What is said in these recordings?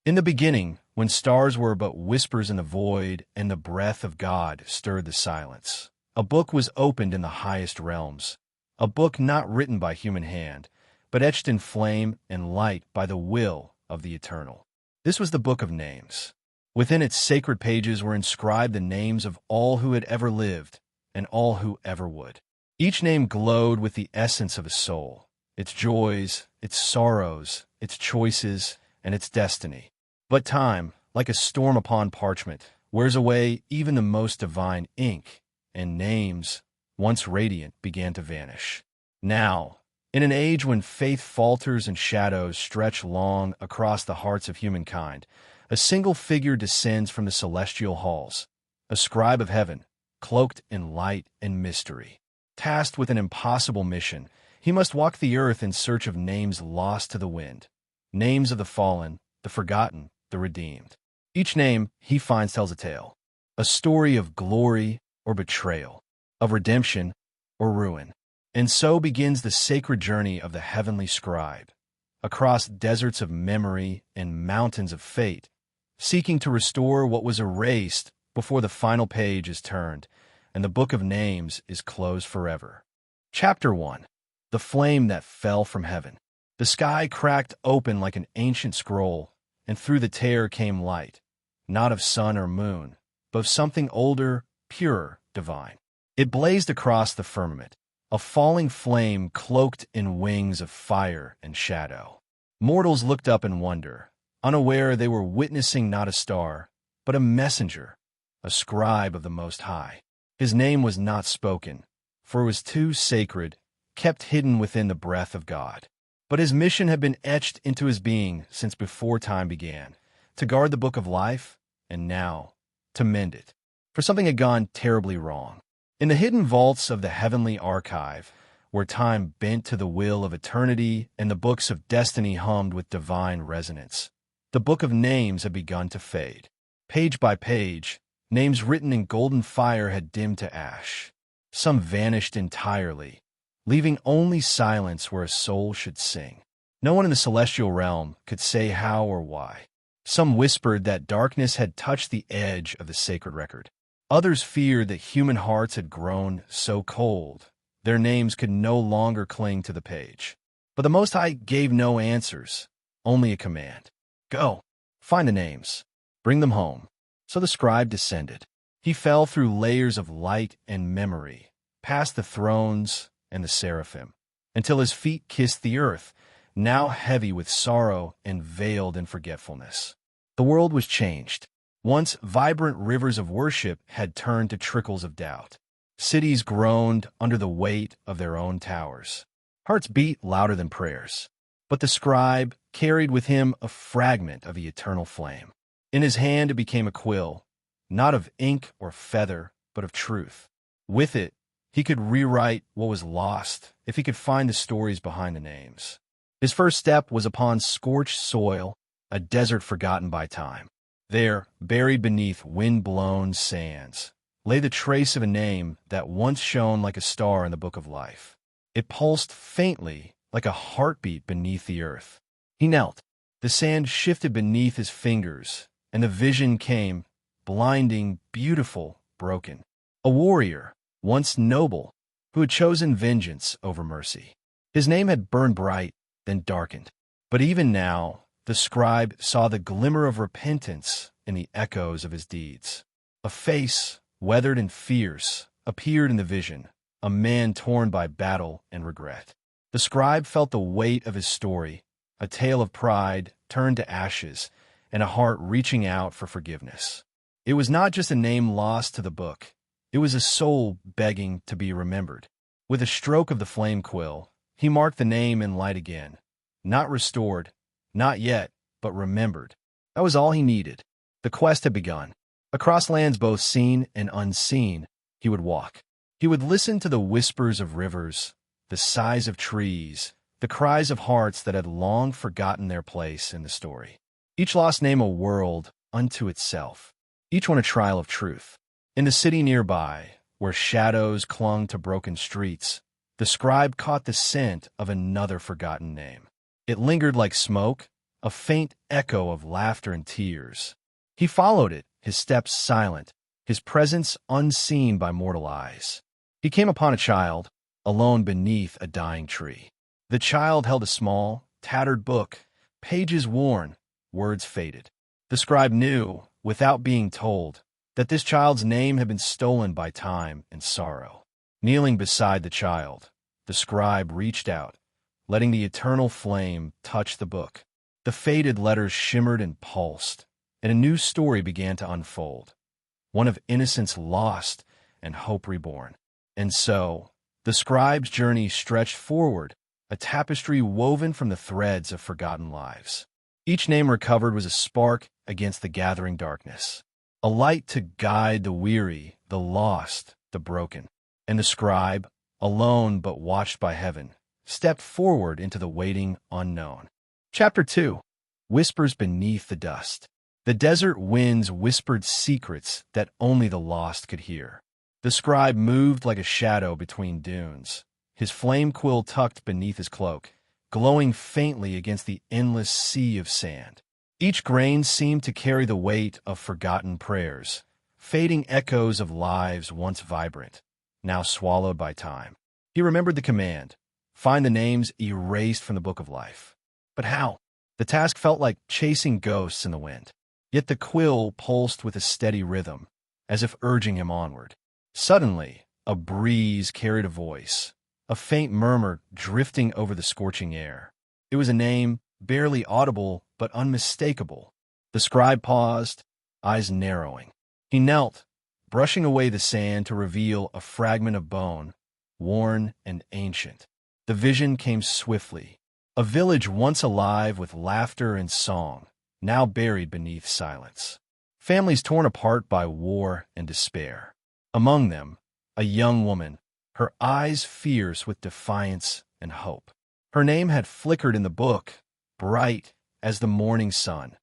In the beginning, when stars were but whispers in the void and the breath of God stirred the silence, a book was opened in the highest realms, a book not written by human hand, but etched in flame and light by the will of the Eternal. This was the Book of Names. Within its sacred pages were inscribed the names of all who had ever lived and all who ever would. Each name glowed with the essence of a soul, its joys, its sorrows, its choices, and its destiny. But time, like a storm upon parchment, wears away even the most divine ink, and names, once radiant, began to vanish. Now, in an age when faith falters and shadows stretch long across the hearts of humankind, a single figure descends from the celestial halls, a scribe of heaven, cloaked in light and mystery. Tasked with an impossible mission, he must walk the earth in search of names lost to the wind, names of the fallen, the forgotten, the redeemed. Each name he finds tells a tale, a story of glory or betrayal, of redemption or ruin. And so begins the sacred journey of the heavenly scribe, across deserts of memory and mountains of fate, seeking to restore what was erased before the final page is turned and the book of names is closed forever. Chapter 1. The Flame That Fell from Heaven. The sky cracked open like an ancient scroll, and through the tear came light, not of sun or moon, but of something older, purer, divine. It blazed across the firmament, a falling flame cloaked in wings of fire and shadow. Mortals looked up in wonder, unaware they were witnessing not a star, but a messenger, a scribe of the Most High. His name was not spoken, for it was too sacred, kept hidden within the breath of God. But his mission had been etched into his being since before time began, to guard the book of life, and now, to mend it. For something had gone terribly wrong. In the hidden vaults of the heavenly archive, where time bent to the will of eternity and the books of destiny hummed with divine resonance, the book of names had begun to fade. Page by page, names written in golden fire had dimmed to ash. Some vanished entirely, leaving only silence where a soul should sing. No one in the celestial realm could say how or why. Some whispered that darkness had touched the edge of the sacred record. Others feared that human hearts had grown so cold, their names could no longer cling to the page. But the Most High gave no answers, only a command. Go, find the names, bring them home. So the scribe descended. He fell through layers of light and memory, past the thrones and the seraphim, until his feet kissed the earth, now heavy with sorrow and veiled in forgetfulness. The world was changed. Once vibrant rivers of worship had turned to trickles of doubt. Cities groaned under the weight of their own towers. Hearts beat louder than prayers. But the scribe carried with him a fragment of the eternal flame. In his hand it became a quill, not of ink or feather, but of truth. With it, he could rewrite what was lost if he could find the stories behind the names. His first step was upon scorched soil, a desert forgotten by time. There, buried beneath wind-blown sands, lay the trace of a name that once shone like a star in the book of life. It pulsed faintly, like a heartbeat beneath the earth. He knelt. The sand shifted beneath his fingers, and the vision came, blinding, beautiful, broken. A warrior, once noble, who had chosen vengeance over mercy. His name had burned bright, then darkened. But even now, the scribe saw the glimmer of repentance in the echoes of his deeds. A face, weathered and fierce, appeared in the vision, a man torn by battle and regret. The scribe felt the weight of his story, a tale of pride turned to ashes, and a heart reaching out for forgiveness. It was not just a name lost to the book. It was a soul begging to be remembered. With a stroke of the flame quill, he marked the name in light again. Not restored, not yet, but remembered. That was all he needed. The quest had begun. Across lands both seen and unseen, he would walk. He would listen to the whispers of rivers, the sighs of trees, the cries of hearts that had long forgotten their place in the story. Each lost name a world unto itself, each one a trial of truth. In the city nearby, where shadows clung to broken streets, the scribe caught the scent of another forgotten name. It lingered like smoke, a faint echo of laughter and tears. He followed it, his steps silent, his presence unseen by mortal eyes. He came upon a child, alone beneath a dying tree. The child held a small, tattered book, pages worn, words faded. The scribe knew, without being told, that this child's name had been stolen by time and sorrow. Kneeling beside the child, the scribe reached out, letting the eternal flame touch the book. The faded letters shimmered and pulsed, and a new story began to unfold, one of innocence lost and hope reborn. And so, the scribe's journey stretched forward, a tapestry woven from the threads of forgotten lives. Each name recovered was a spark against the gathering darkness, a light to guide the weary, the lost, the broken. And the scribe, alone but watched by heaven, stepped forward into the waiting unknown. Chapter 2. Whispers Beneath the Dust. The desert winds whispered secrets that only the lost could hear. The scribe moved like a shadow between dunes, his flame quill tucked beneath his cloak, glowing faintly against the endless sea of sand. Each grain seemed to carry the weight of forgotten prayers, fading echoes of lives once vibrant, now swallowed by time. He remembered the command, find the names erased from the book of life. But how? The task felt like chasing ghosts in the wind. Yet the quill pulsed with a steady rhythm, as if urging him onward. Suddenly, a breeze carried a voice, a faint murmur drifting over the scorching air. It was a name, barely audible but unmistakable. The scribe paused, eyes narrowing. He knelt, brushing away the sand to reveal a fragment of bone, worn and ancient. The vision came swiftly. A village once alive with laughter and song, now buried beneath silence. Families torn apart by war and despair. Among them, a young woman, her eyes fierce with defiance and hope. Her name had flickered in the book, bright as the morning sun,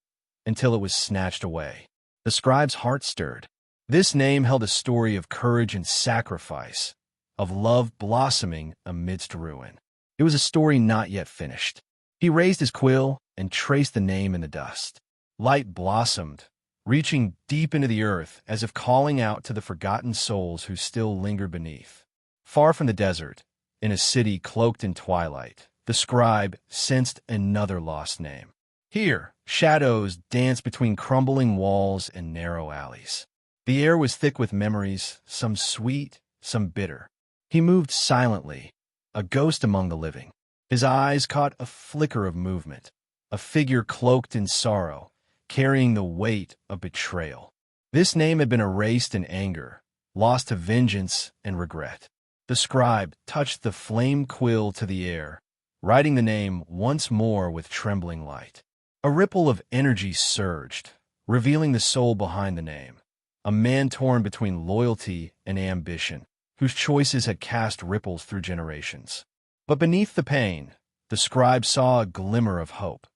until it was snatched away. The scribe's heart stirred. This name held a story of courage and sacrifice, of love blossoming amidst ruin. It was a story not yet finished. He raised his quill and traced the name in the dust. Light blossomed, reaching deep into the earth as if calling out to the forgotten souls who still lingered beneath. Far from the desert, in a city cloaked in twilight, the scribe sensed another lost name. Here, shadows danced between crumbling walls and narrow alleys. The air was thick with memories, some sweet, some bitter. He moved silently, a ghost among the living. His eyes caught a flicker of movement, a figure cloaked in sorrow, carrying the weight of betrayal. This name had been erased in anger, lost to vengeance and regret. The scribe touched the flame quill to the air, writing the name once more with trembling light. A ripple of energy surged, revealing the soul behind the name, a man torn between loyalty and ambition, whose choices had cast ripples through generations. But beneath the pain, the scribe saw a glimmer of hope,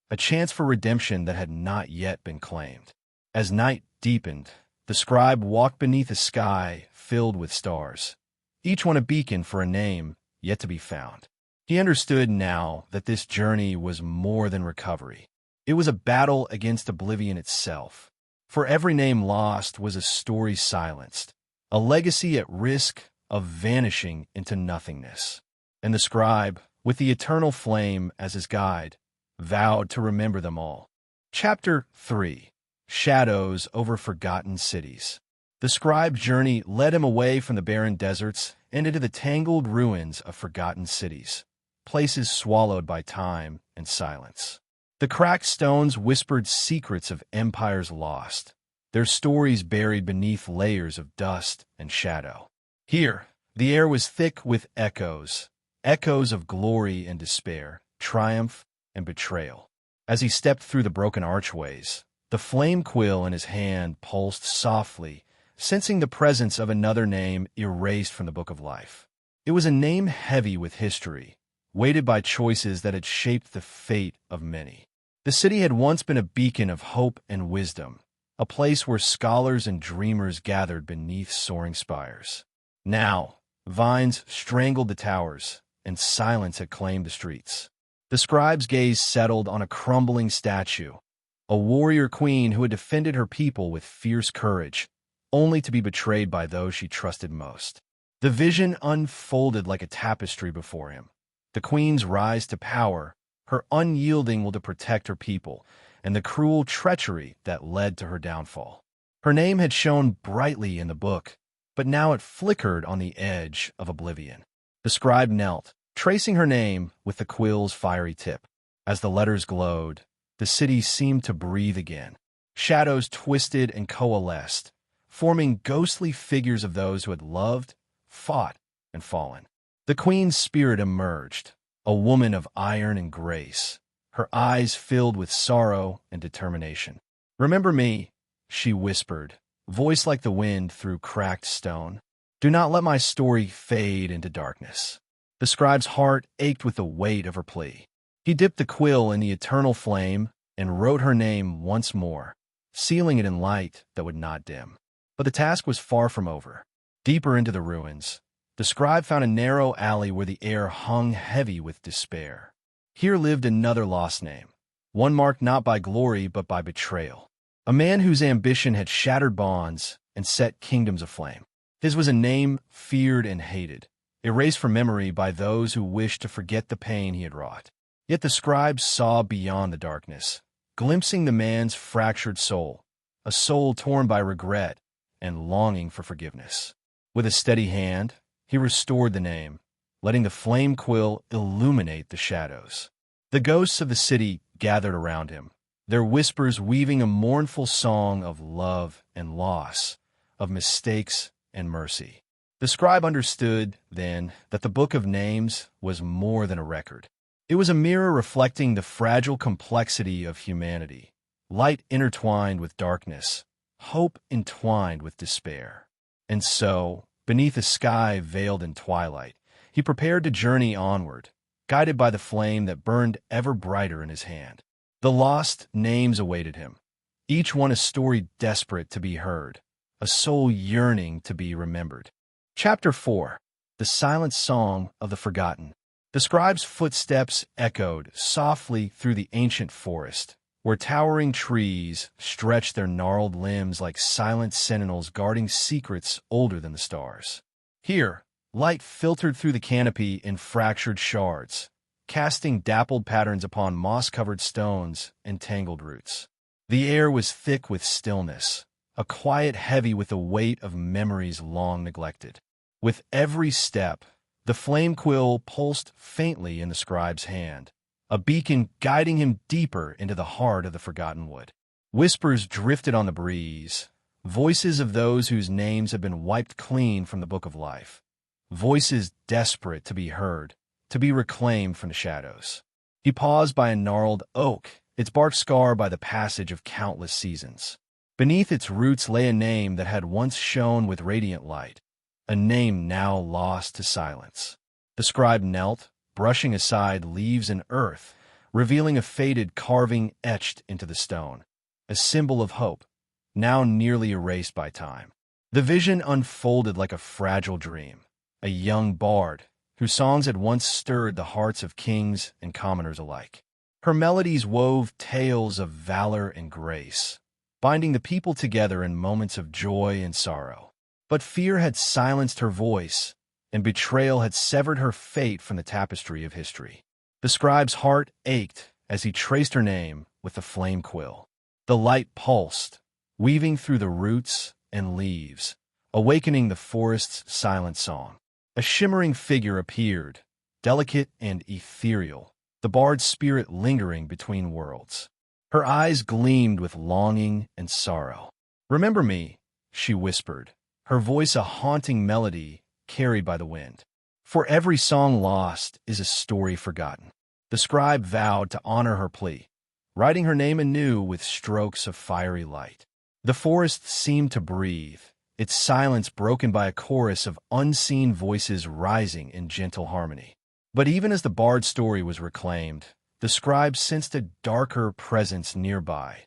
a chance for redemption that had not yet been claimed. As night deepened, the scribe walked beneath a sky filled with stars, each one a beacon for a name yet to be found. He understood now that this journey was more than recovery. It was a battle against oblivion itself. For every name lost was a story silenced, a legacy at risk of vanishing into nothingness. And the scribe, with the eternal flame as his guide, vowed to remember them all. Chapter 3. Shadows over Forgotten Cities. The scribe's journey led him away from the barren deserts and into the tangled ruins of forgotten cities, places swallowed by time and silence. The cracked stones whispered secrets of empires lost, their stories buried beneath layers of dust and shadow. Here, the air was thick with echoes, echoes of glory and despair, triumph and betrayal. As he stepped through the broken archways, the flame quill in his hand pulsed softly, sensing the presence of another name erased from the book of life. It was a name heavy with history, weighted by choices that had shaped the fate of many. The city had once been a beacon of hope and wisdom, a place where scholars and dreamers gathered beneath soaring spires. Now, vines strangled the towers, and silence had claimed the streets. The scribe's gaze settled on a crumbling statue, a warrior queen who had defended her people with fierce courage, only to be betrayed by those she trusted most. The vision unfolded like a tapestry before him. The queen's rise to power, her unyielding will to protect her people, and the cruel treachery that led to her downfall. Her name had shone brightly in the book, but now it flickered on the edge of oblivion. The scribe knelt, tracing her name with the quill's fiery tip. As the letters glowed, the city seemed to breathe again. Shadows twisted and coalesced, forming ghostly figures of those who had loved, fought, and fallen. The queen's spirit emerged, a woman of iron and grace, her eyes filled with sorrow and determination. "Remember me," she whispered, voice like the wind through cracked stone. "Do not let my story fade into darkness." The scribe's heart ached with the weight of her plea. He dipped the quill in the eternal flame and wrote her name once more, sealing it in light that would not dim. But the task was far from over. Deeper into the ruins, the scribe found a narrow alley where the air hung heavy with despair. Here lived another lost name, one marked not by glory but by betrayal. A man whose ambition had shattered bonds and set kingdoms aflame. His was a name feared and hated, erased from memory by those who wished to forget the pain he had wrought. Yet the scribe saw beyond the darkness, glimpsing the man's fractured soul, a soul torn by regret and longing for forgiveness. With a steady hand, he restored the name, letting the flame quill illuminate the shadows. The ghosts of the city gathered around him, their whispers weaving a mournful song of love and loss, of mistakes and mercy. The scribe understood, then, that the book of names was more than a record. It was a mirror reflecting the fragile complexity of humanity, light intertwined with darkness, hope entwined with despair. And so, beneath a sky veiled in twilight, he prepared to journey onward, guided by the flame that burned ever brighter in his hand. The lost names awaited him, each one a story desperate to be heard, a soul yearning to be remembered. Chapter 4. The Silent Song of the Forgotten. The scribe's footsteps echoed softly through the ancient forest, where towering trees stretched their gnarled limbs like silent sentinels guarding secrets older than the stars. Here, light filtered through the canopy in fractured shards, casting dappled patterns upon moss-covered stones and tangled roots. The air was thick with stillness, a quiet heavy with the weight of memories long neglected. With every step, the flame quill pulsed faintly in the scribe's hand, a beacon guiding him deeper into the heart of the forgotten wood. Whispers drifted on the breeze, voices of those whose names had been wiped clean from the book of life, voices desperate to be heard, to be reclaimed from the shadows. He paused by a gnarled oak, its bark scarred by the passage of countless seasons. Beneath its roots lay a name that had once shone with radiant light, a name now lost to silence. The scribe knelt, brushing aside leaves and earth, revealing a faded carving etched into the stone, a symbol of hope, now nearly erased by time. The vision unfolded like a fragile dream, a young bard whose songs had once stirred the hearts of kings and commoners alike. Her melodies wove tales of valor and grace, binding the people together in moments of joy and sorrow. But fear had silenced her voice, and betrayal had severed her fate from the tapestry of history. The scribe's heart ached as he traced her name with the flame quill. The light pulsed, weaving through the roots and leaves, awakening the forest's silent song. A shimmering figure appeared, delicate and ethereal, the bard's spirit lingering between worlds. Her eyes gleamed with longing and sorrow. "Remember me," she whispered, her voice a haunting melody carried by the wind. "For every song lost is a story forgotten." The scribe vowed to honor her plea, writing her name anew with strokes of fiery light. The forest seemed to breathe, its silence broken by a chorus of unseen voices rising in gentle harmony. But even as the bard's story was reclaimed, the scribe sensed a darker presence nearby,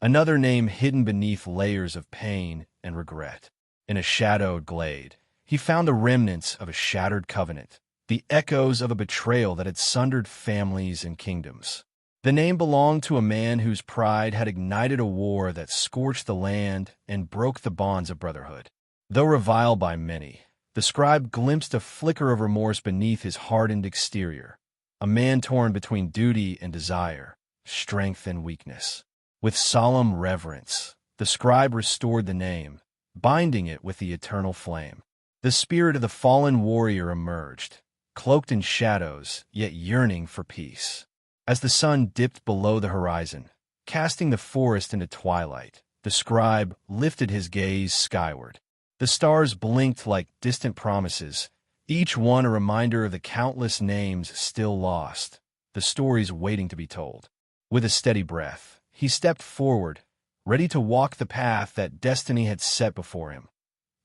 another name hidden beneath layers of pain and regret. In a shadowed glade, he found the remnants of a shattered covenant, the echoes of a betrayal that had sundered families and kingdoms. The name belonged to a man whose pride had ignited a war that scorched the land and broke the bonds of brotherhood. Though reviled by many, the scribe glimpsed a flicker of remorse beneath his hardened exterior, a man torn between duty and desire, strength and weakness. With solemn reverence, the scribe restored the name, binding it with the eternal flame. The spirit of the fallen warrior emerged, cloaked in shadows, yet yearning for peace. As the sun dipped below the horizon, casting the forest into twilight, the scribe lifted his gaze skyward. The stars blinked like distant promises, each one a reminder of the countless names still lost, the stories waiting to be told. With a steady breath, he stepped forward, ready to walk the path that destiny had set before him,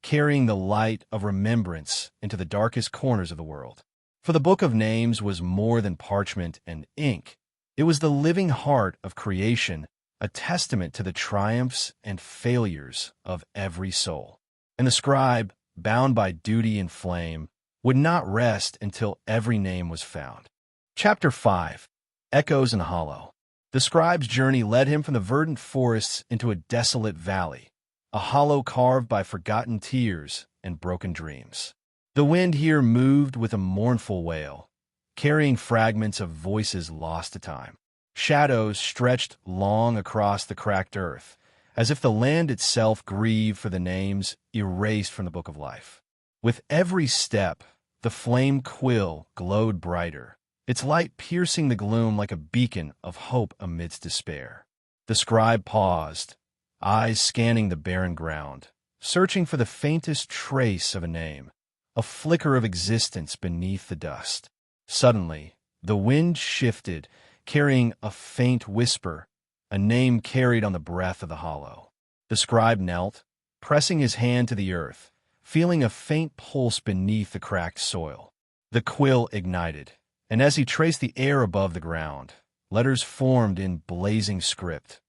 carrying the light of remembrance into the darkest corners of the world. For the book of names was more than parchment and ink. It was the living heart of creation, a testament to the triumphs and failures of every soul. And the scribe, bound by duty and flame, would not rest until every name was found. Chapter 5. Echoes and Hollow. The scribe's journey led him from the verdant forests into a desolate valley, a hollow carved by forgotten tears and broken dreams. The wind here moved with a mournful wail, carrying fragments of voices lost to time. Shadows stretched long across the cracked earth, as if the land itself grieved for the names erased from the book of life. With every step, the flame quill glowed brighter, its light piercing the gloom like a beacon of hope amidst despair. The scribe paused, eyes scanning the barren ground, searching for the faintest trace of a name, a flicker of existence beneath the dust. Suddenly, the wind shifted, carrying a faint whisper, a name carried on the breath of the hollow. The scribe knelt, pressing his hand to the earth, feeling a faint pulse beneath the cracked soil. The quill ignited, and as he traced the air above the ground, letters formed in blazing script,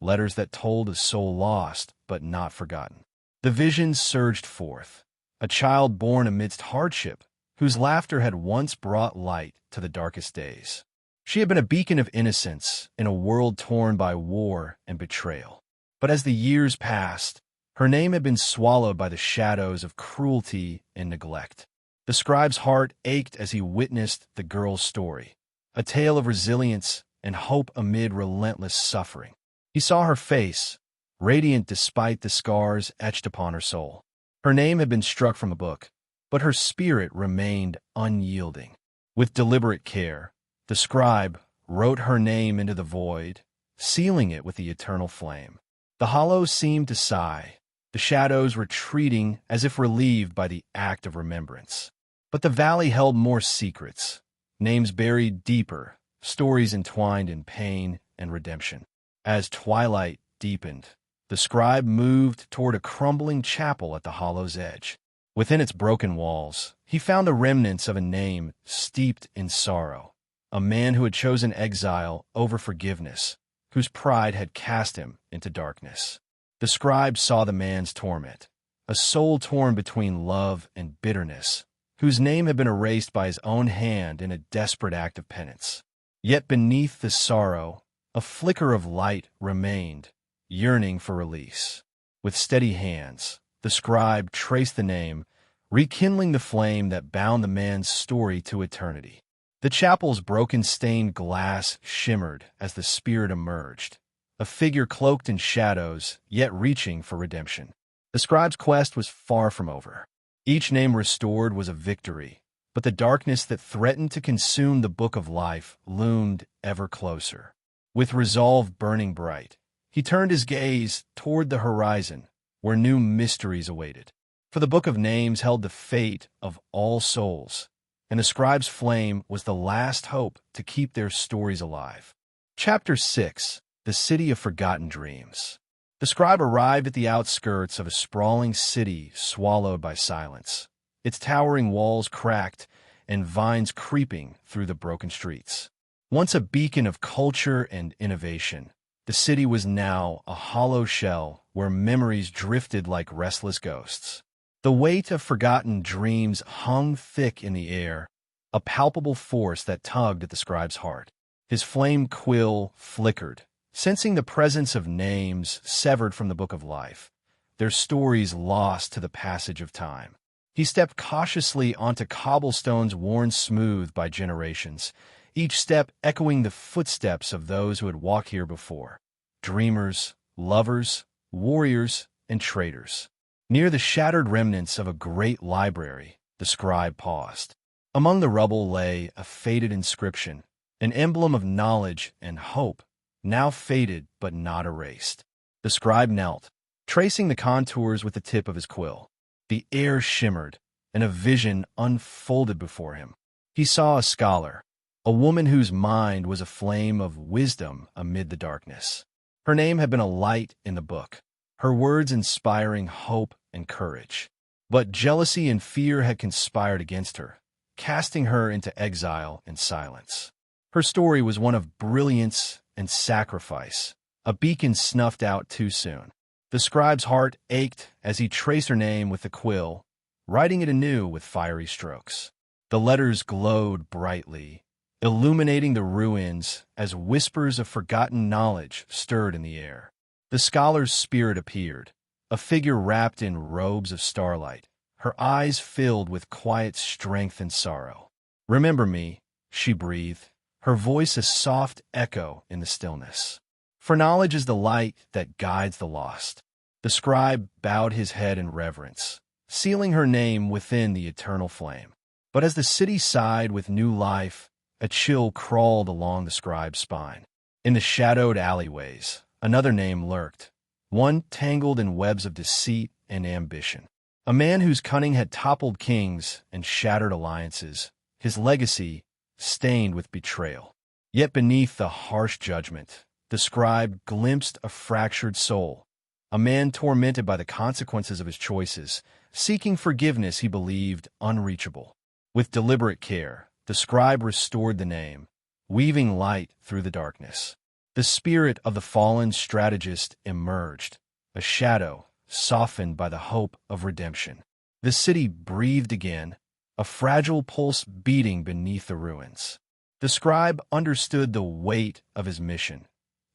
letters that told a soul lost but not forgotten. The vision surged forth, a child born amidst hardship, whose laughter had once brought light to the darkest days. She had been a beacon of innocence in a world torn by war and betrayal. But as the years passed, her name had been swallowed by the shadows of cruelty and neglect. The scribe's heart ached as he witnessed the girl's story, a tale of resilience and hope amid relentless suffering. He saw her face, radiant despite the scars etched upon her soul. Her name had been struck from a book, but her spirit remained unyielding. With deliberate care, the scribe wrote her name into the void, sealing it with the eternal flame. The hollow seemed to sigh, the shadows retreating as if relieved by the act of remembrance. But the valley held more secrets, names buried deeper, stories entwined in pain and redemption. As twilight deepened, the scribe moved toward a crumbling chapel at the hollow's edge. Within its broken walls, he found the remnants of a name steeped in sorrow, a man who had chosen exile over forgiveness, whose pride had cast him into darkness. The scribe saw the man's torment, a soul torn between love and bitterness, whose name had been erased by his own hand in a desperate act of penance. Yet beneath the sorrow, a flicker of light remained, yearning for release. With steady hands, the scribe traced the name, rekindling the flame that bound the man's story to eternity. The chapel's broken stained glass shimmered as the spirit emerged, a figure cloaked in shadows, yet reaching for redemption. The scribe's quest was far from over. Each name restored was a victory, but the darkness that threatened to consume the book of life loomed ever closer. With resolve burning bright, he turned his gaze toward the horizon, where new mysteries awaited. For the book of names held the fate of all souls, and the scribe's flame was the last hope to keep their stories alive. Chapter 6. The City of Forgotten Dreams. The scribe arrived at the outskirts of a sprawling city swallowed by silence, its towering walls cracked and vines creeping through the broken streets. Once a beacon of culture and innovation, the city was now a hollow shell where memories drifted like restless ghosts. The weight of forgotten dreams hung thick in the air, a palpable force that tugged at the scribe's heart. His flame quill flickered, sensing the presence of names severed from the book of life, their stories lost to the passage of time. He stepped cautiously onto cobblestones worn smooth by generations, each step echoing the footsteps of those who had walked here before. Dreamers, lovers, warriors, and traitors. Near the shattered remnants of a great library, the scribe paused. Among the rubble lay a faded inscription, an emblem of knowledge and hope, now faded but not erased. The scribe knelt, tracing the contours with the tip of his quill. The air shimmered, and a vision unfolded before him. He saw a scholar, a woman whose mind was a flame of wisdom amid the darkness. Her name had been a light in the book, her words inspiring hope and courage. But jealousy and fear had conspired against her, casting her into exile and silence. Her story was one of brilliance and sacrifice, a beacon snuffed out too soon. The scribe's heart ached as he traced her name with the quill, writing it anew with fiery strokes. The letters glowed brightly, illuminating the ruins as whispers of forgotten knowledge stirred in the air. The scholar's spirit appeared, a figure wrapped in robes of starlight, her eyes filled with quiet strength and sorrow. "Remember me," she breathed, her voice a soft echo in the stillness. "For knowledge is the light that guides the lost." The scribe bowed his head in reverence, sealing her name within the eternal flame. But as the city sighed with new life, a chill crawled along the scribe's spine. In the shadowed alleyways, another name lurked, one tangled in webs of deceit and ambition. A man whose cunning had toppled kings and shattered alliances, his legacy stained with betrayal. Yet beneath the harsh judgment, the scribe glimpsed a fractured soul, a man tormented by the consequences of his choices, seeking forgiveness he believed unreachable. With deliberate care, the scribe restored the name, weaving light through the darkness. The spirit of the fallen strategist emerged, a shadow softened by the hope of redemption. The city breathed again, a fragile pulse beating beneath the ruins. The scribe understood the weight of his mission.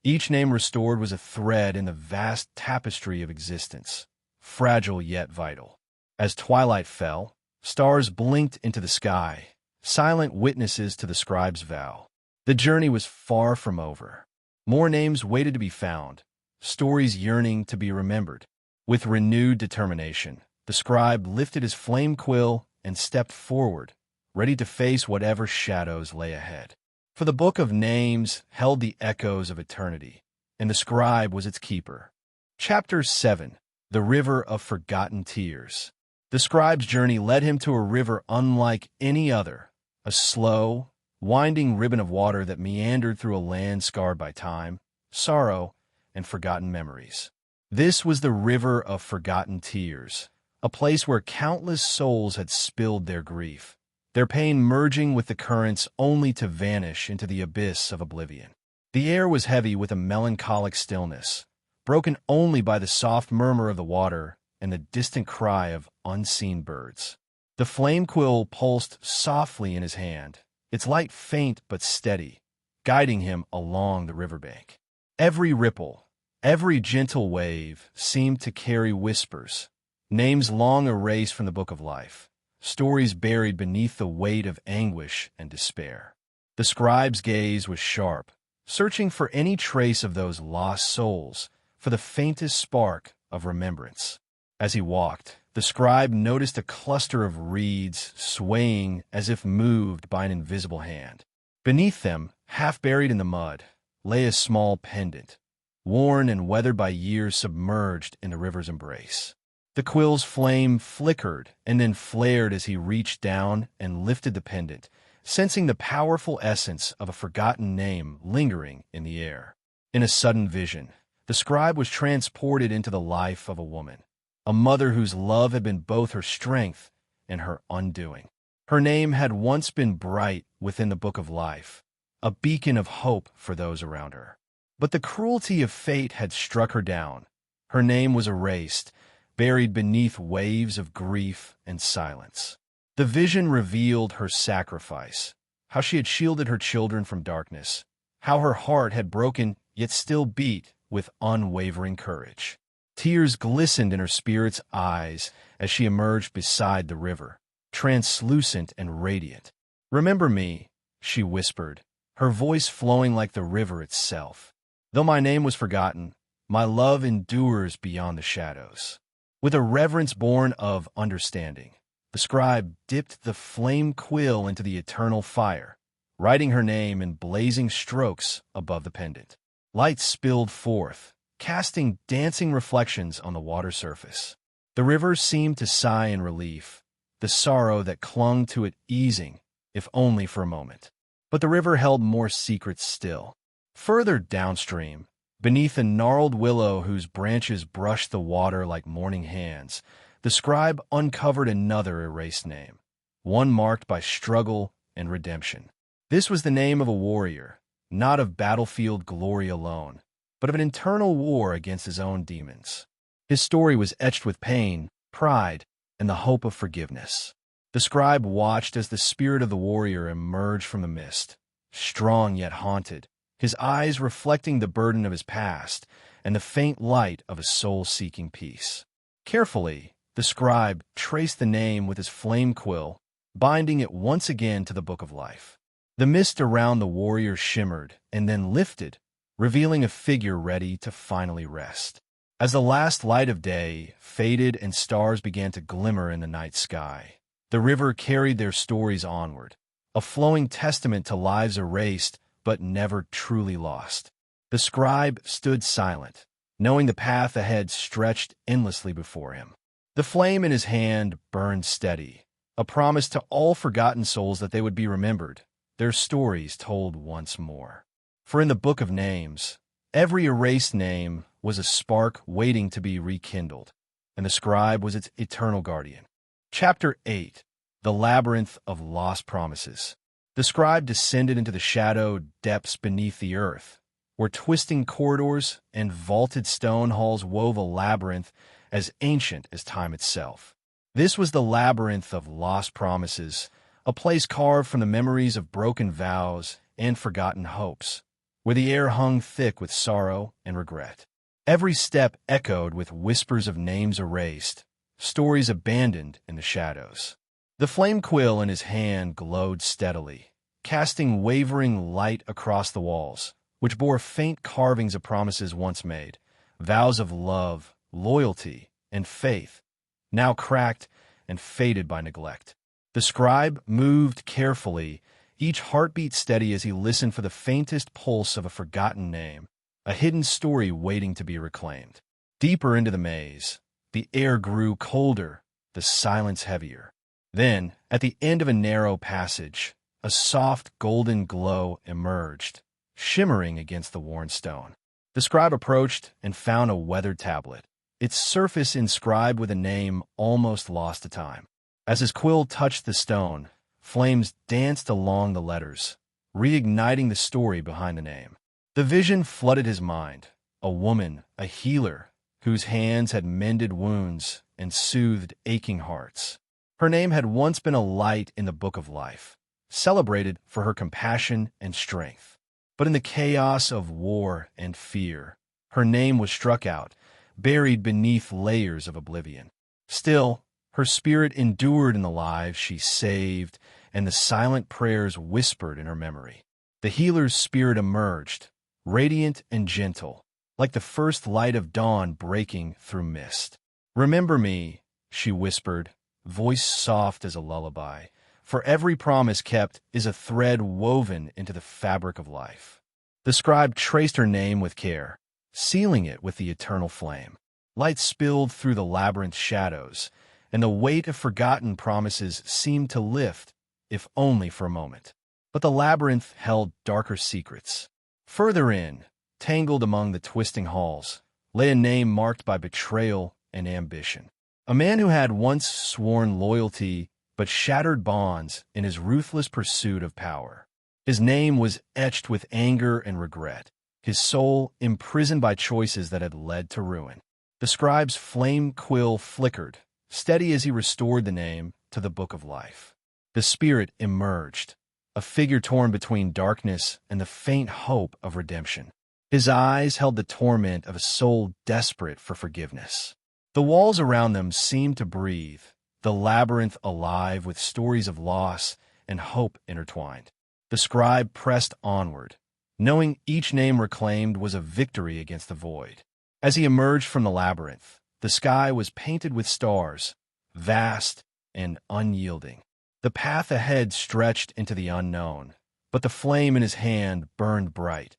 Each name restored was a thread in the vast tapestry of existence, fragile yet vital. As twilight fell, stars blinked into the sky, silent witnesses to the scribe's vow. The journey was far from over. More names waited to be found, stories yearning to be remembered. With renewed determination, the scribe lifted his flame quill and stepped forward, ready to face whatever shadows lay ahead. For the book of names held the echoes of eternity, and the scribe was its keeper. Chapter 7. The River of Forgotten Tears. The scribe's journey led him to a river unlike any other, a slow, winding ribbon of water that meandered through a land scarred by time, sorrow, and forgotten memories. This was the River of Forgotten Tears, a place where countless souls had spilled their grief, their pain merging with the currents only to vanish into the abyss of oblivion. The air was heavy with a melancholic stillness, broken only by the soft murmur of the water and the distant cry of unseen birds. The flame quill pulsed softly in his hand, its light faint but steady, guiding him along the riverbank. Every ripple, every gentle wave seemed to carry whispers, names long erased from the book of life, stories buried beneath the weight of anguish and despair. The scribe's gaze was sharp, searching for any trace of those lost souls, for the faintest spark of remembrance. As he walked, the scribe noticed a cluster of reeds swaying as if moved by an invisible hand. Beneath them, half buried in the mud, lay a small pendant, worn and weathered by years submerged in the river's embrace. The quill's flame flickered and then flared as he reached down and lifted the pendant, sensing the powerful essence of a forgotten name lingering in the air. In a sudden vision, the scribe was transported into the life of a woman, a mother whose love had been both her strength and her undoing. Her name had once been bright within the book of life, a beacon of hope for those around her. But the cruelty of fate had struck her down. Her name was erased, buried beneath waves of grief and silence. The vision revealed her sacrifice, how she had shielded her children from darkness, how her heart had broken yet still beat with unwavering courage. Tears glistened in her spirit's eyes as she emerged beside the river, translucent and radiant. "Remember me," she whispered, her voice flowing like the river itself. "Though my name was forgotten, my love endures beyond the shadows." With a reverence born of understanding, the scribe dipped the flame quill into the eternal fire, writing her name in blazing strokes above the pendant. Light spilled forth, casting dancing reflections on the water surface. The river seemed to sigh in relief, the sorrow that clung to it easing, if only for a moment. But the river held more secrets still. Further downstream, beneath a gnarled willow whose branches brushed the water like mourning hands, the scribe uncovered another erased name, one marked by struggle and redemption. This was the name of a warrior, not of battlefield glory alone, but of an internal war against his own demons. His story was etched with pain, pride, and the hope of forgiveness. The scribe watched as the spirit of the warrior emerged from the mist, strong yet haunted, his eyes reflecting the burden of his past and the faint light of a soul seeking peace. Carefully, the scribe traced the name with his flame quill, binding it once again to the book of life. The mist around the warrior shimmered and then lifted, revealing a figure ready to finally rest. As the last light of day faded and stars began to glimmer in the night sky, the river carried their stories onward, a flowing testament to lives erased but never truly lost. The scribe stood silent, knowing the path ahead stretched endlessly before him. The flame in his hand burned steady, a promise to all forgotten souls that they would be remembered, their stories told once more. For in the book of names, every erased name was a spark waiting to be rekindled, and the scribe was its eternal guardian. Chapter 8. The Labyrinth of Lost Promises. The scribe descended into the shadowed depths beneath the earth, where twisting corridors and vaulted stone halls wove a labyrinth as ancient as time itself. This was the labyrinth of lost promises, a place carved from the memories of broken vows and forgotten hopes, where the air hung thick with sorrow and regret. Every step echoed with whispers of names erased, stories abandoned in the shadows. The flame quill in his hand glowed steadily, casting wavering light across the walls, which bore faint carvings of promises once made, vows of love, loyalty, and faith, now cracked and faded by neglect. The scribe moved carefully, each heartbeat steady as he listened for the faintest pulse of a forgotten name, a hidden story waiting to be reclaimed. Deeper into the maze, the air grew colder, the silence heavier. Then, at the end of a narrow passage, a soft golden glow emerged, shimmering against the worn stone. The scribe approached and found a weathered tablet, its surface inscribed with a name almost lost to time. As his quill touched the stone, flames danced along the letters, reigniting the story behind the name. The vision flooded his mind, a woman, a healer, whose hands had mended wounds and soothed aching hearts. Her name had once been a light in the book of life, celebrated for her compassion and strength. But in the chaos of war and fear, her name was struck out, buried beneath layers of oblivion. Still, her spirit endured in the lives she saved, and the silent prayers whispered in her memory. The healer's spirit emerged, radiant and gentle, like the first light of dawn breaking through mist. "Remember me," she whispered, voice soft as a lullaby, "for every promise kept is a thread woven into the fabric of life." The scribe traced her name with care, sealing it with the eternal flame. Light spilled through the labyrinth's shadows, and the weight of forgotten promises seemed to lift, if only for a moment. But the labyrinth held darker secrets. Further in, tangled among the twisting halls, lay a name marked by betrayal and ambition. A man who had once sworn loyalty but shattered bonds in his ruthless pursuit of power. His name was etched with anger and regret, his soul imprisoned by choices that had led to ruin. The scribe's flame quill flickered, steady as he restored the name to the book of life. The spirit emerged, a figure torn between darkness and the faint hope of redemption. His eyes held the torment of a soul desperate for forgiveness. The walls around them seemed to breathe, the labyrinth alive with stories of loss and hope intertwined. The scribe pressed onward, knowing each name reclaimed was a victory against the void. As he emerged from the labyrinth, the sky was painted with stars, vast and unyielding. The path ahead stretched into the unknown, but the flame in his hand burned bright,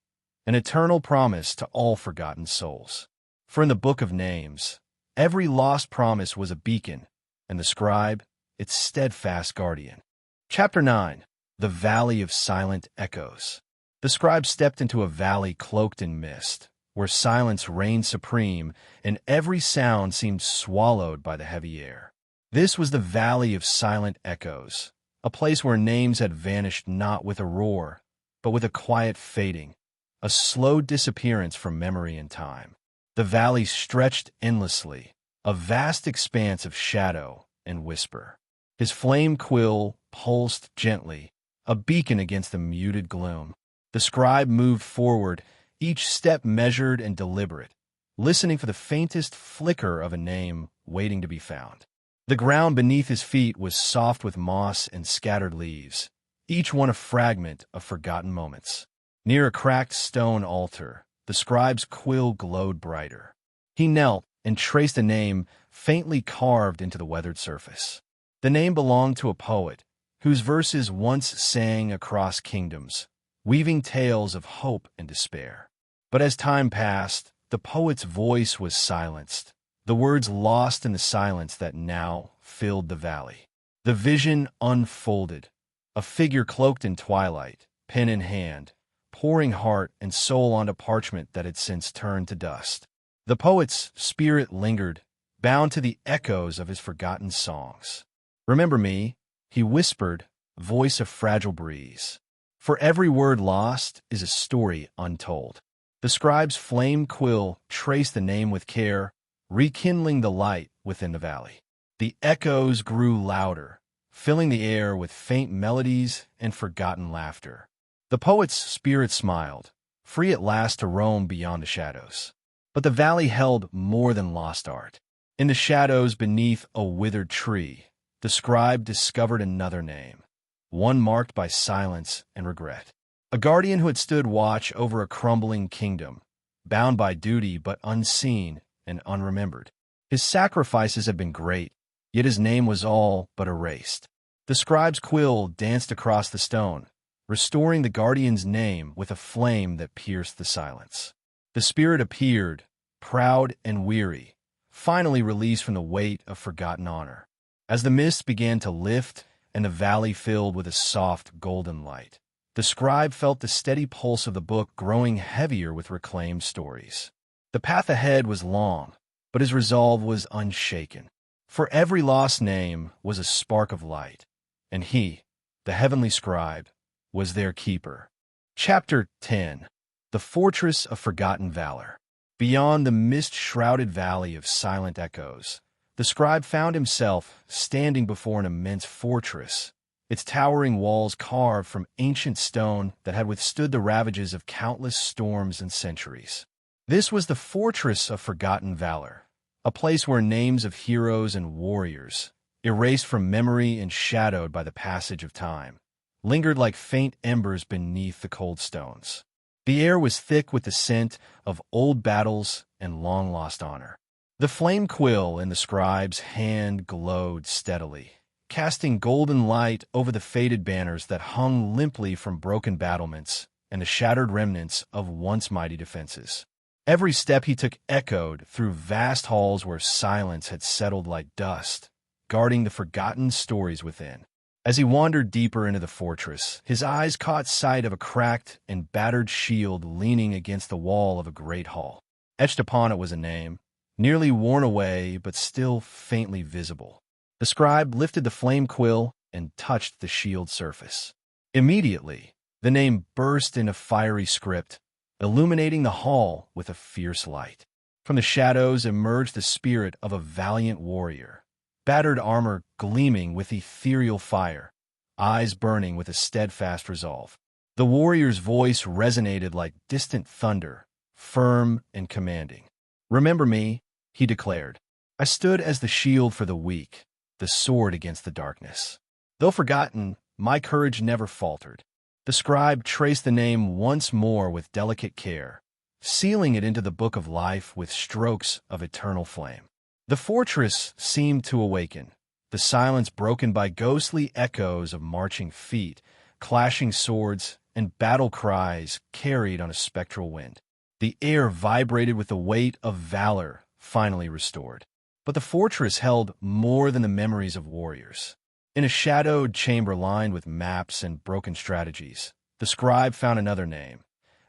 an eternal promise to all forgotten souls. For in the book of names, every lost promise was a beacon, and the scribe, its steadfast guardian. Chapter 9. The Valley of Silent Echoes. The scribe stepped into a valley cloaked in mist, where silence reigned supreme, and every sound seemed swallowed by the heavy air. This was the Valley of Silent Echoes, a place where names had vanished not with a roar, but with a quiet fading, a slow disappearance from memory and time. The valley stretched endlessly, a vast expanse of shadow and whisper. His flame quill pulsed gently, a beacon against the muted gloom. The scribe moved forward, each step measured and deliberate, listening for the faintest flicker of a name waiting to be found. The ground beneath his feet was soft with moss and scattered leaves, each one a fragment of forgotten moments. Near a cracked stone altar, the scribe's quill glowed brighter. He knelt and traced a name faintly carved into the weathered surface. The name belonged to a poet whose verses once sang across kingdoms, weaving tales of hope and despair. But as time passed, the poet's voice was silenced, the words lost in the silence that now filled the valley. The vision unfolded, a figure cloaked in twilight, pen in hand, pouring heart and soul onto parchment that had since turned to dust. The poet's spirit lingered, bound to the echoes of his forgotten songs. "Remember me," he whispered, voice of fragile breeze. "For every word lost is a story untold." The scribe's flame quill traced the name with care, rekindling the light within the valley. The echoes grew louder, filling the air with faint melodies and forgotten laughter. The poet's spirit smiled, free at last to roam beyond the shadows. But the valley held more than lost art. In the shadows beneath a withered tree, the scribe discovered another name, one marked by silence and regret. A guardian who had stood watch over a crumbling kingdom, bound by duty but unseen and unremembered. His sacrifices had been great, yet his name was all but erased. The scribe's quill danced across the stone, restoring the guardian's name with a flame that pierced the silence. The spirit appeared, proud and weary, finally released from the weight of forgotten honor. As the mist began to lift and the valley filled with a soft golden light, the scribe felt the steady pulse of the book growing heavier with reclaimed stories. The path ahead was long, but his resolve was unshaken. For every lost name was a spark of light, and he, the heavenly scribe, was their keeper. Chapter 10. The Fortress of Forgotten Valor. Beyond the mist-shrouded valley of silent echoes, the scribe found himself standing before an immense fortress, its towering walls carved from ancient stone that had withstood the ravages of countless storms and centuries. This was the Fortress of Forgotten Valor, a place where names of heroes and warriors, erased from memory and shadowed by the passage of time, lingered like faint embers beneath the cold stones. The air was thick with the scent of old battles and long-lost honor. The flame quill in the scribe's hand glowed steadily, casting golden light over the faded banners that hung limply from broken battlements and the shattered remnants of once mighty defenses. Every step he took echoed through vast halls where silence had settled like dust, guarding the forgotten stories within. As he wandered deeper into the fortress, his eyes caught sight of a cracked and battered shield leaning against the wall of a great hall. Etched upon it was a name, nearly worn away but still faintly visible. The scribe lifted the flame quill and touched the shield's surface. Immediately, the name burst into fiery script, illuminating the hall with a fierce light. From the shadows emerged the spirit of a valiant warrior, battered armor gleaming with ethereal fire, eyes burning with a steadfast resolve. The warrior's voice resonated like distant thunder, firm and commanding. "Remember me," he declared. "I stood as the shield for the weak, the sword against the darkness. Though forgotten, my courage never faltered." The scribe traced the name once more with delicate care, sealing it into the book of life with strokes of eternal flame. The fortress seemed to awaken, the silence broken by ghostly echoes of marching feet, clashing swords, and battle cries carried on a spectral wind. The air vibrated with the weight of valor finally restored. But the fortress held more than the memories of warriors. In a shadowed chamber lined with maps and broken strategies, the scribe found another name,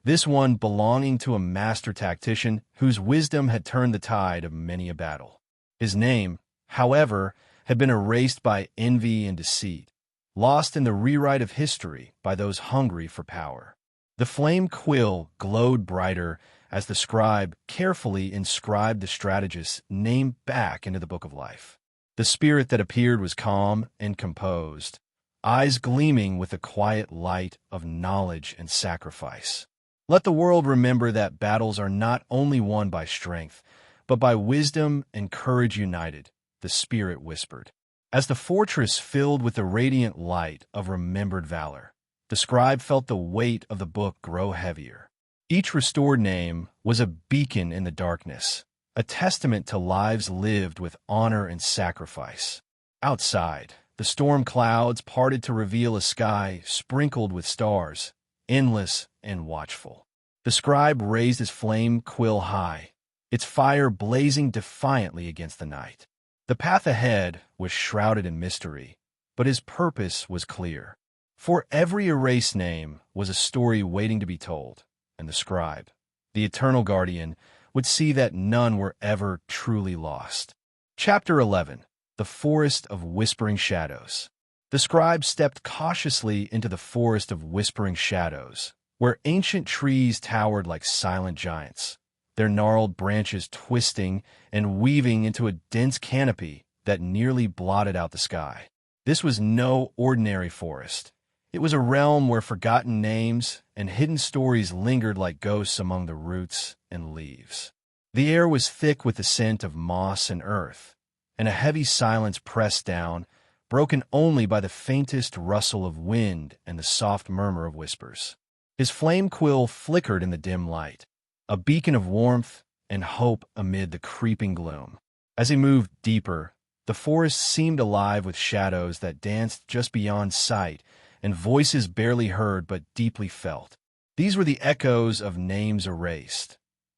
this one belonging to a master tactician whose wisdom had turned the tide of many a battle. His name, however, had been erased by envy and deceit, lost in the rewrite of history by those hungry for power. The flame quill glowed brighter as the scribe carefully inscribed the strategist's name back into the book of life. The spirit that appeared was calm and composed, eyes gleaming with the quiet light of knowledge and sacrifice. "Let the world remember that battles are not only won by strength, but by wisdom and courage united," the spirit whispered. As the fortress filled with the radiant light of remembered valor, the scribe felt the weight of the book grow heavier. Each restored name was a beacon in the darkness, a testament to lives lived with honor and sacrifice. Outside, the storm clouds parted to reveal a sky sprinkled with stars, endless and watchful. The scribe raised his flame quill high, its fire blazing defiantly against the night. The path ahead was shrouded in mystery, but his purpose was clear. For every erased name was a story waiting to be told, and the scribe, the eternal guardian, would see that none were ever truly lost. Chapter 11. The Forest of Whispering Shadows. The scribe stepped cautiously into the forest of whispering shadows, where ancient trees towered like silent giants, their gnarled branches twisting and weaving into a dense canopy that nearly blotted out the sky. This was no ordinary forest. It was a realm where forgotten names and hidden stories lingered like ghosts among the roots and leaves. The air was thick with the scent of moss and earth, and a heavy silence pressed down, broken only by the faintest rustle of wind and the soft murmur of whispers. His flame quill flickered in the dim light, a beacon of warmth and hope amid the creeping gloom. As he moved deeper, the forest seemed alive with shadows that danced just beyond sight and voices barely heard but deeply felt. These were the echoes of names erased,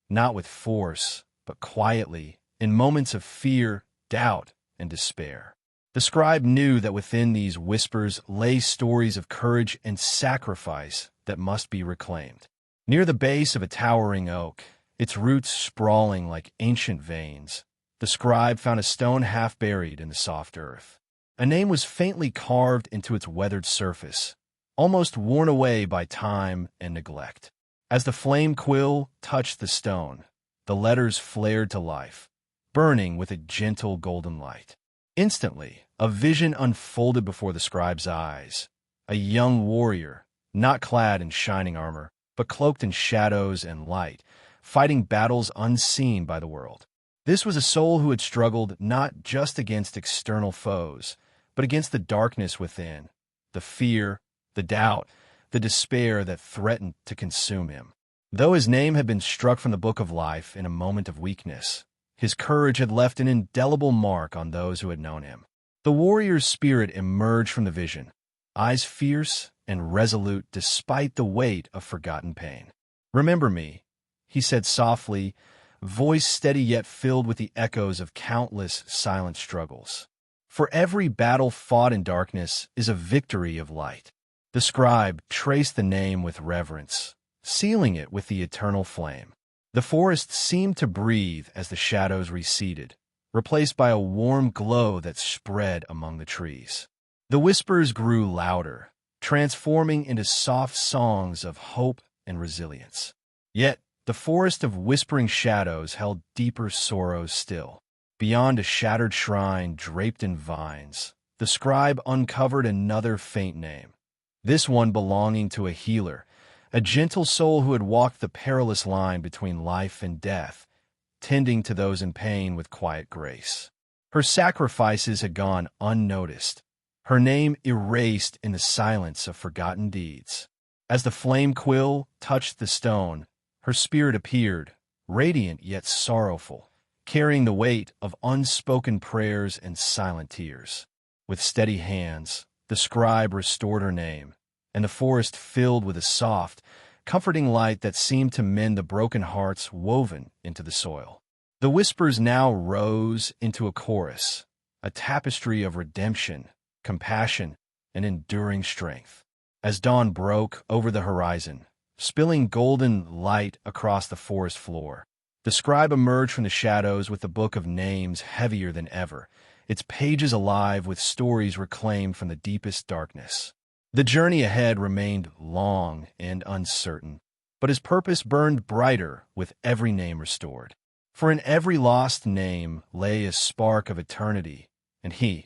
not with force, but quietly, in moments of fear, doubt, and despair. The scribe knew that within these whispers lay stories of courage and sacrifice that must be reclaimed. Near the base of a towering oak, its roots sprawling like ancient veins, the scribe found a stone half buried in the soft earth. A name was faintly carved into its weathered surface, almost worn away by time and neglect. As the flame quill touched the stone, the letters flared to life, burning with a gentle golden light. Instantly, a vision unfolded before the scribe's eyes. A young warrior, not clad in shining armor, but cloaked in shadows and light, fighting battles unseen by the world. This was a soul who had struggled not just against external foes, but against the darkness within, the fear, the doubt, the despair that threatened to consume him. Though his name had been struck from the book of life in a moment of weakness, his courage had left an indelible mark on those who had known him. The warrior's spirit emerged from the vision, eyes fierce and resolute despite the weight of forgotten pain. "Remember me," he said softly, voice steady yet filled with the echoes of countless silent struggles. "For every battle fought in darkness is a victory of light." The scribe traced the name with reverence, sealing it with the eternal flame. The forest seemed to breathe as the shadows receded, replaced by a warm glow that spread among the trees. The whispers grew louder, transforming into soft songs of hope and resilience. Yet, the forest of whispering shadows held deeper sorrows still. Beyond a shattered shrine draped in vines, the scribe uncovered another faint name, this one belonging to a healer, a gentle soul who had walked the perilous line between life and death, tending to those in pain with quiet grace. Her sacrifices had gone unnoticed, her name erased in the silence of forgotten deeds. As the flame quill touched the stone, her spirit appeared, radiant yet sorrowful, carrying the weight of unspoken prayers and silent tears. With steady hands, the scribe restored her name, and the forest filled with a soft, comforting light that seemed to mend the broken hearts woven into the soil. The whispers now rose into a chorus, a tapestry of redemption, compassion, and enduring strength. As dawn broke over the horizon, spilling golden light across the forest floor, the scribe emerged from the shadows with the book of names heavier than ever, its pages alive with stories reclaimed from the deepest darkness. The journey ahead remained long and uncertain, but his purpose burned brighter with every name restored. For in every lost name lay a spark of eternity, and he,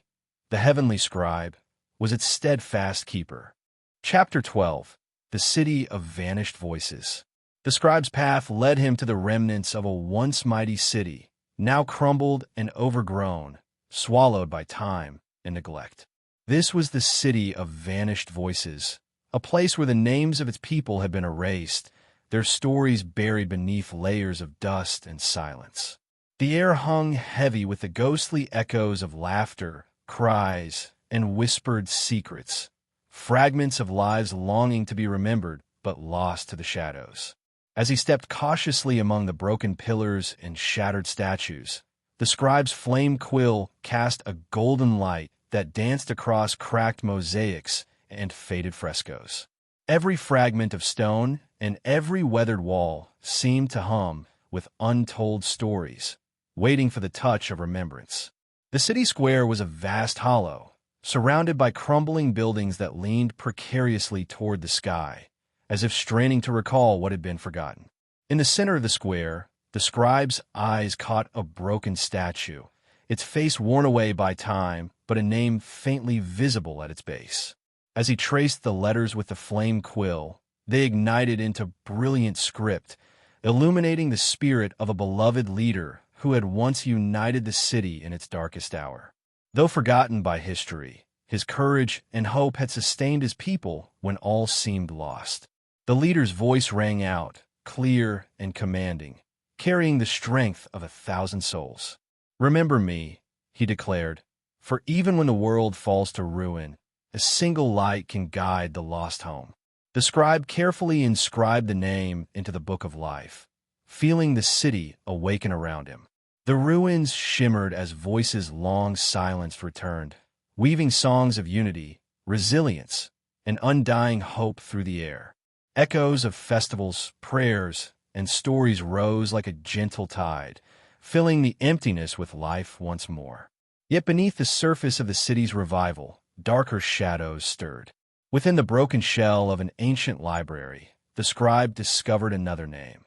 the heavenly scribe, was its steadfast keeper. Chapter 12. The City of Vanished Voices. The scribe's path led him to the remnants of a once mighty city, now crumbled and overgrown, swallowed by time and neglect. This was the City of Vanished Voices, a place where the names of its people had been erased, their stories buried beneath layers of dust and silence. The air hung heavy with the ghostly echoes of laughter, cries, and whispered secrets, fragments of lives longing to be remembered but lost to the shadows. As he stepped cautiously among the broken pillars and shattered statues, the scribe's flame quill cast a golden light that danced across cracked mosaics and faded frescoes. Every fragment of stone and every weathered wall seemed to hum with untold stories, waiting for the touch of remembrance. The city square was a vast hollow, surrounded by crumbling buildings that leaned precariously toward the sky, as if straining to recall what had been forgotten. In the center of the square, the scribe's eyes caught a broken statue, its face worn away by time, but a name faintly visible at its base. As he traced the letters with the flame quill, they ignited into brilliant script, illuminating the spirit of a beloved leader who had once united the city in its darkest hour. Though forgotten by history, his courage and hope had sustained his people when all seemed lost. The leader's voice rang out, clear and commanding, carrying the strength of 1,000 souls. "Remember me," he declared, "for even when the world falls to ruin, a single light can guide the lost home." The scribe carefully inscribed the name into the book of life, feeling the city awaken around him. The ruins shimmered as voices long silenced returned, weaving songs of unity, resilience, and undying hope through the air. Echoes of festivals, prayers, and stories rose like a gentle tide, filling the emptiness with life once more. Yet beneath the surface of the city's revival, darker shadows stirred. Within the broken shell of an ancient library, the scribe discovered another name,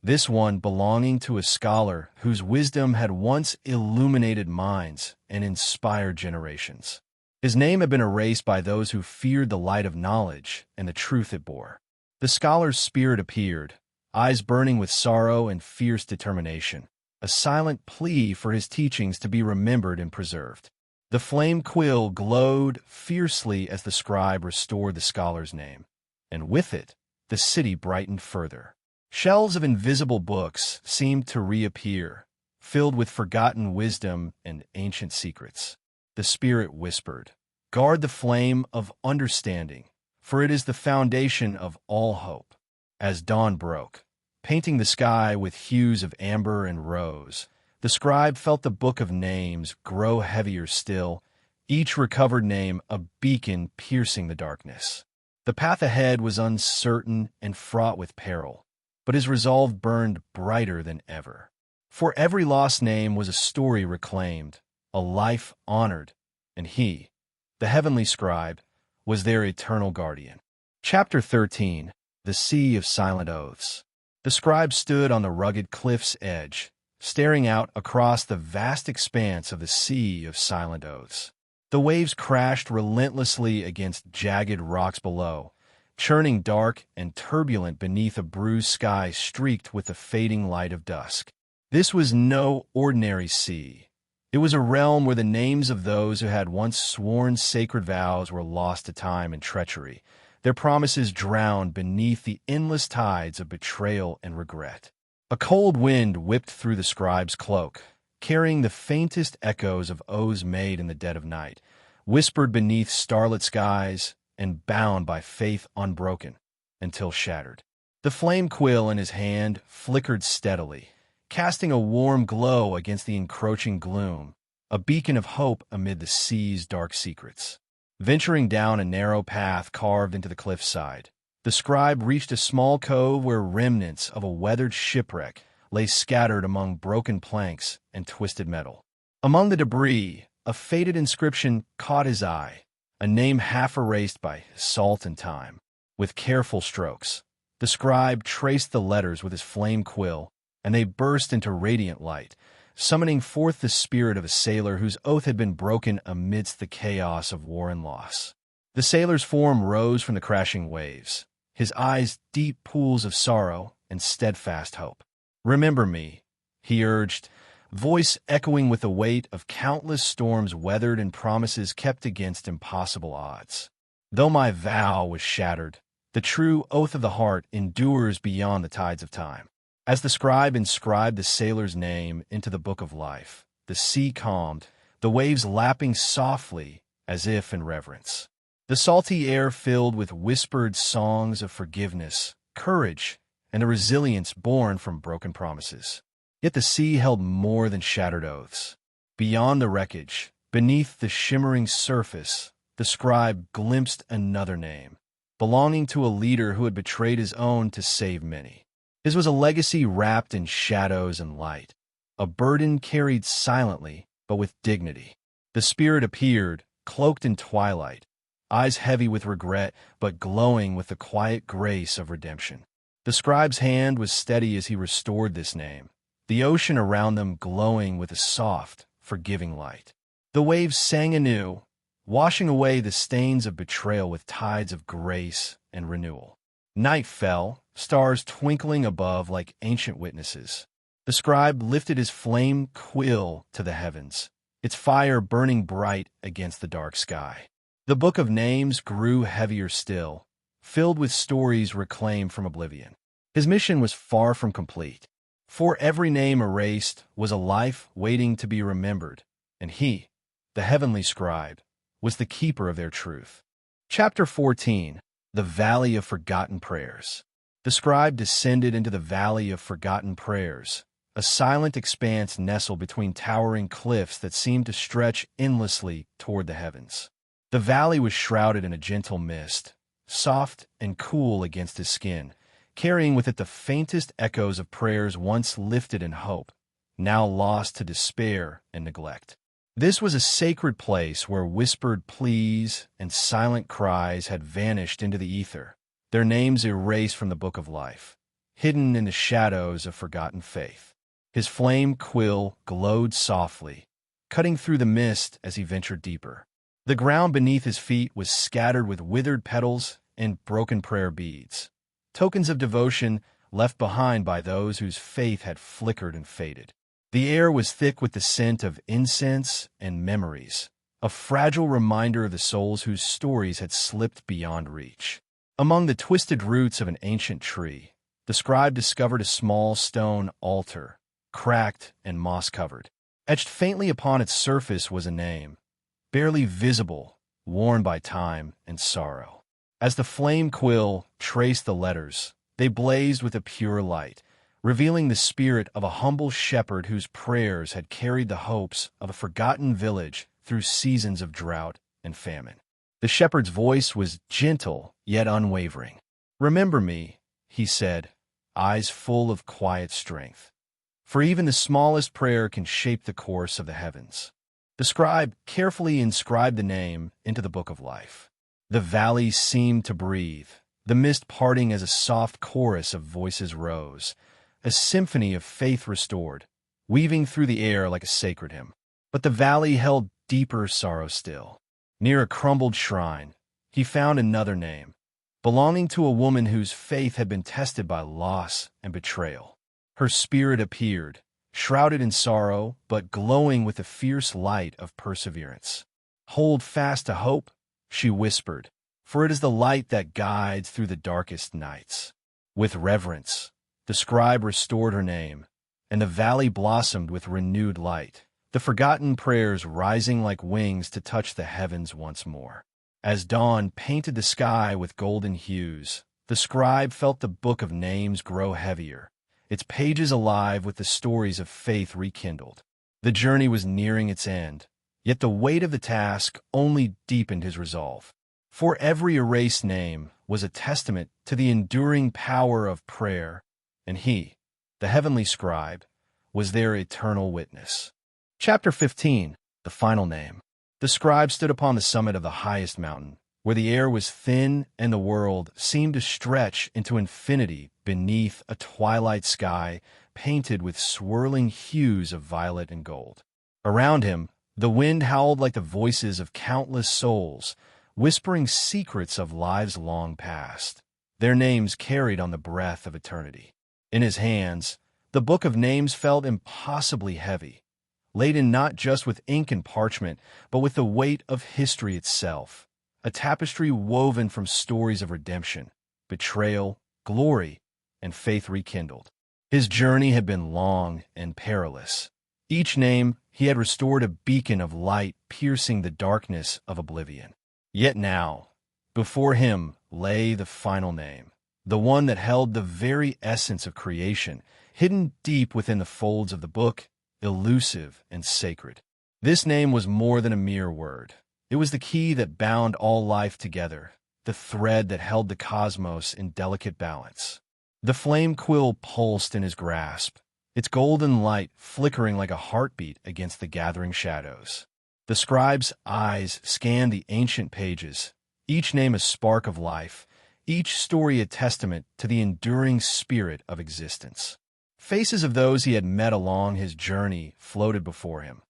this one belonging to a scholar whose wisdom had once illuminated minds and inspired generations. His name had been erased by those who feared the light of knowledge and the truth it bore. The scholar's spirit appeared, eyes burning with sorrow and fierce determination, a silent plea for his teachings to be remembered and preserved. The flame quill glowed fiercely as the scribe restored the scholar's name, and with it, the city brightened further. Shelves of invisible books seemed to reappear, filled with forgotten wisdom and ancient secrets. The Spirit whispered, "Guard the flame of understanding, for it is the foundation of all hope." As dawn broke, painting the sky with hues of amber and rose, the scribe felt the book of names grow heavier still, each recovered name a beacon piercing the darkness. The path ahead was uncertain and fraught with peril, but his resolve burned brighter than ever. For every lost name was a story reclaimed, a life honored, and he, the heavenly scribe, was their eternal guardian. Chapter 13. The Sea of Silent Oaths. The scribe stood on the rugged cliff's edge, staring out across the vast expanse of the sea of silent oaths. The waves crashed relentlessly against jagged rocks below, churning dark and turbulent beneath a bruised sky streaked with the fading light of dusk. This was no ordinary sea. It was a realm where the names of those who had once sworn sacred vows were lost to time and treachery, their promises drowned beneath the endless tides of betrayal and regret. A cold wind whipped through the scribe's cloak, carrying the faintest echoes of oaths made in the dead of night, whispered beneath starlit skies and bound by faith unbroken until shattered. The flame quill in his hand flickered steadily, casting a warm glow against the encroaching gloom, a beacon of hope amid the sea's dark secrets. Venturing down a narrow path carved into the cliffside, the scribe reached a small cove where remnants of a weathered shipwreck lay scattered among broken planks and twisted metal. Among the debris, a faded inscription caught his eye, a name half erased by salt and time. With careful strokes, the scribe traced the letters with his flame quill, and they burst into radiant light, summoning forth the spirit of a sailor whose oath had been broken amidst the chaos of war and loss. The sailor's form rose from the crashing waves, his eyes deep pools of sorrow and steadfast hope. "Remember me," he urged, voice echoing with the weight of countless storms weathered and promises kept against impossible odds. "Though my vow was shattered, the true oath of the heart endures beyond the tides of time." As the scribe inscribed the sailor's name into the book of life, the sea calmed, the waves lapping softly as if in reverence. The salty air filled with whispered songs of forgiveness, courage, and the resilience born from broken promises. Yet the sea held more than shattered oaths. Beyond the wreckage, beneath the shimmering surface, the scribe glimpsed another name, belonging to a leader who had betrayed his own to save many. His was a legacy wrapped in shadows and light, a burden carried silently but with dignity. The spirit appeared, cloaked in twilight, eyes heavy with regret but glowing with the quiet grace of redemption. The scribe's hand was steady as he restored this name, the ocean around them glowing with a soft, forgiving light. The waves sang anew, washing away the stains of betrayal with tides of grace and renewal. Night fell, stars twinkling above like ancient witnesses. The scribe lifted his flame quill to the heavens, its fire burning bright against the dark sky. The book of names grew heavier still, filled with stories reclaimed from oblivion. His mission was far from complete. For every name erased was a life waiting to be remembered, and he, the heavenly scribe, was the keeper of their truth. Chapter 14. The Valley of Forgotten Prayers. The scribe descended into the Valley of Forgotten Prayers, a silent expanse nestled between towering cliffs that seemed to stretch endlessly toward the heavens. The valley was shrouded in a gentle mist, soft and cool against his skin, carrying with it the faintest echoes of prayers once lifted in hope, now lost to despair and neglect. This was a sacred place where whispered pleas and silent cries had vanished into the ether, their names erased from the book of life, hidden in the shadows of forgotten faith. His flame quill glowed softly, cutting through the mist as he ventured deeper. The ground beneath his feet was scattered with withered petals and broken prayer beads, tokens of devotion left behind by those whose faith had flickered and faded. The air was thick with the scent of incense and memories, a fragile reminder of the souls whose stories had slipped beyond reach. Among the twisted roots of an ancient tree, the scribe discovered a small stone altar, cracked and moss-covered. Etched faintly upon its surface was a name, barely visible, worn by time and sorrow. As the flame quill traced the letters, they blazed with a pure light, revealing the spirit of a humble shepherd whose prayers had carried the hopes of a forgotten village through seasons of drought and famine. The shepherd's voice was gentle yet unwavering. "Remember me," he said, eyes full of quiet strength. "For even the smallest prayer can shape the course of the heavens." The scribe carefully inscribed the name into the book of life. The valley seemed to breathe, the mist parting as a soft chorus of voices rose, a symphony of faith restored, weaving through the air like a sacred hymn. But the valley held deeper sorrow still. Near a crumbled shrine, he found another name, belonging to a woman whose faith had been tested by loss and betrayal. Her spirit appeared, shrouded in sorrow, but glowing with the fierce light of perseverance. "Hold fast to hope," she whispered, "for it is the light that guides through the darkest nights." With reverence, the scribe restored her name, and the valley blossomed with renewed light, the forgotten prayers rising like wings to touch the heavens once more. As dawn painted the sky with golden hues, the scribe felt the book of names grow heavier, its pages alive with the stories of faith rekindled. The journey was nearing its end, yet the weight of the task only deepened his resolve. For every erased name was a testament to the enduring power of prayer, and he, the heavenly scribe, was their eternal witness. Chapter 15. The Final Name. The scribe stood upon the summit of the highest mountain, where the air was thin and the world seemed to stretch into infinity beneath a twilight sky painted with swirling hues of violet and gold. Around him, the wind howled like the voices of countless souls, whispering secrets of lives long past, their names carried on the breath of eternity. In his hands, the book of names felt impossibly heavy, laden not just with ink and parchment, but with the weight of history itself, a tapestry woven from stories of redemption, betrayal, glory, and faith rekindled. His journey had been long and perilous. Each name he had restored a beacon of light piercing the darkness of oblivion. Yet now, before him lay the final name, the one that held the very essence of creation, hidden deep within the folds of the book, elusive and sacred. This name was more than a mere word. It was the key that bound all life together, the thread that held the cosmos in delicate balance. The flame quill pulsed in his grasp, its golden light flickering like a heartbeat against the gathering shadows. The scribe's eyes scanned the ancient pages, each name a spark of life, each story a testament to the enduring spirit of existence. Faces of those he had met along his journey floated before him.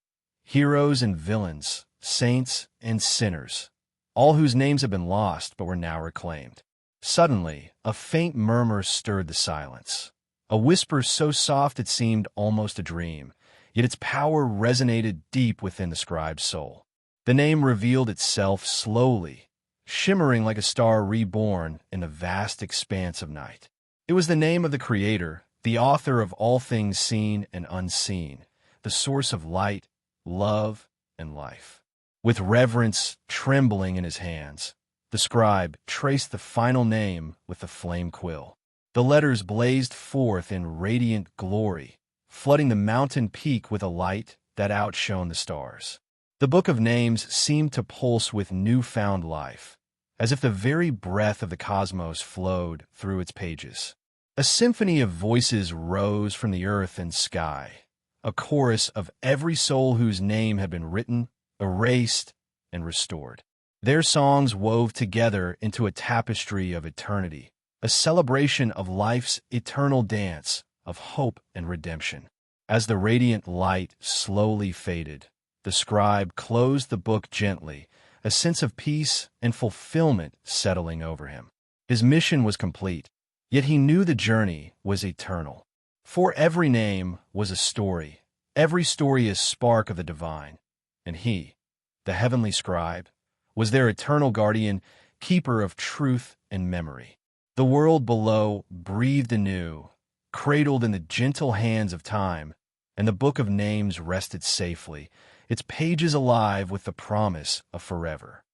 Heroes and villains, saints and sinners, all whose names had been lost but were now reclaimed. Suddenly, a faint murmur stirred the silence, a whisper so soft it seemed almost a dream, yet its power resonated deep within the scribe's soul. The name revealed itself slowly, shimmering like a star reborn in the vast expanse of night. It was the name of the Creator, the author of all things seen and unseen, the source of light, love, and life. With reverence trembling in his hands, the scribe traced the final name with the flame quill. The letters blazed forth in radiant glory, flooding the mountain peak with a light that outshone the stars. The book of names seemed to pulse with newfound life, as if the very breath of the cosmos flowed through its pages. A symphony of voices rose from the earth and sky, a chorus of every soul whose name had been written, erased, and restored. Their songs wove together into a tapestry of eternity, a celebration of life's eternal dance of hope and redemption. As the radiant light slowly faded, the scribe closed the book gently, a sense of peace and fulfillment settling over him. His mission was complete, yet he knew the journey was eternal. For every name was a story, every story a spark of the divine, and he, the heavenly scribe, was their eternal guardian, keeper of truth and memory. The world below breathed anew, cradled in the gentle hands of time, and the book of names rested safely, its pages alive with the promise of forever.